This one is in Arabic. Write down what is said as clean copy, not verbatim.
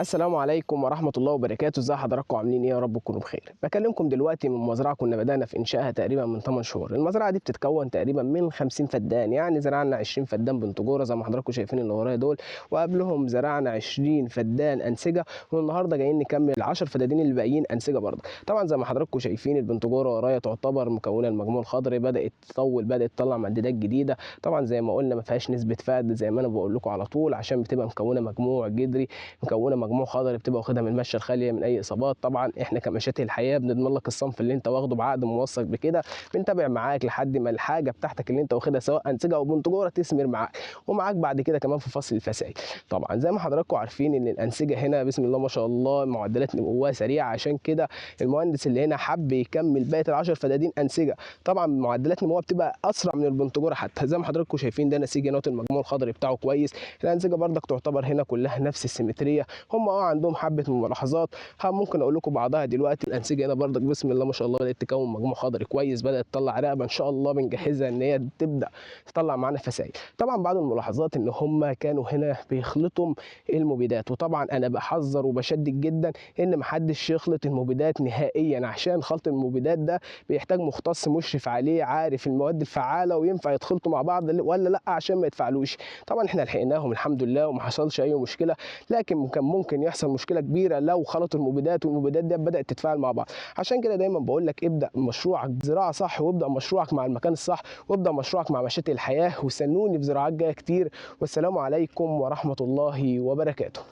السلام عليكم ورحمة الله وبركاته، ازي حضراتكم عاملين ايه؟ يا رب تكونوا بخير. بكلمكم دلوقتي من مزرعة كنا بدأنا في إنشائها تقريبا من 8 شهور. المزرعة دي بتتكون تقريبا من 50 فدان، يعني زرعنا 20 فدان بنتجورة زي ما حضراتكم شايفين اللي ورايا دول، وقبلهم زرعنا 20 فدان أنسجة، والنهارده جايين نكمل ال 10 فدادين اللي باقيين أنسجة برضه. طبعا زي ما حضراتكم شايفين البنتجورة ورايا تعتبر مكونة المجموع الخضري، بدأت تطول، بدأت تطلع مدادات جديدة. طبعا زي ما قلنا ما فيهاش نسبة فقد زي ما أنا بقول لكم على طول، عشان بتبقى مكونة مجموع جدري، مكونه مجموع خضري، بتبقى واخدها من المشه الخاليه من اي اصابات. طبعا احنا كمشاتي الحياه بنضمن لك الصنف اللي انت واخده بعقد موثق بكده، بنتابع معاك لحد ما الحاجه بتاعتك اللي انت واخدها سواء انسجه او بنتجوره تثمر معاك، ومعاك بعد كده كمان في فصل الفسائل. طبعا زي ما حضراتكم عارفين ان الانسجه هنا بسم الله ما شاء الله معدلات نموها سريعه، عشان كده المهندس اللي هنا حب يكمل باقي العشر فدادين انسجه. طبعا معدلات نموها بتبقى اسرع من البنتجوره، حتى زي ما حضراتكم شايفين ده نسيج نوت المجموع الخضري بتاعه كويس. الانسجه برضك تعتبر هنا كلها نفس السيمتريه، هم عندهم حبه ملاحظات ممكن اقول لكم بعضها دلوقتي. الانسجه هنا برضك بسم الله ما شاء الله بدات تكون مجموع خضري كويس، بدات تطلع رقبه ان شاء الله بنجهزها ان هي تبدا تطلع معانا فسائل. طبعا بعض الملاحظات ان هم كانوا هنا بيخلطوا المبيدات، وطبعا انا بحذر وبشدد جدا ان محدش يخلط المبيدات نهائيا، عشان خلط المبيدات ده بيحتاج مختص مشرف عليه عارف المواد الفعاله وينفع يتخلطوا مع بعض ولا لا عشان ما يتفاعلوش. طبعا احنا لحقناهم الحمد لله وما حصلش اي مشكله، لكن كان ممكن يحصل مشكله كبيره لو خلطوا المبيدات والمبيدات دي بدات تتفاعل مع بعض. عشان كده دايما بقول لك ابدا مشروعك زراعه صح، وابدا مشروعك مع المكان الصح، وابدا مشروعك مع مشاتي الحياه، وسنوني في زراعات جايه كتير. والسلام عليكم ورحمه الله وبركاته.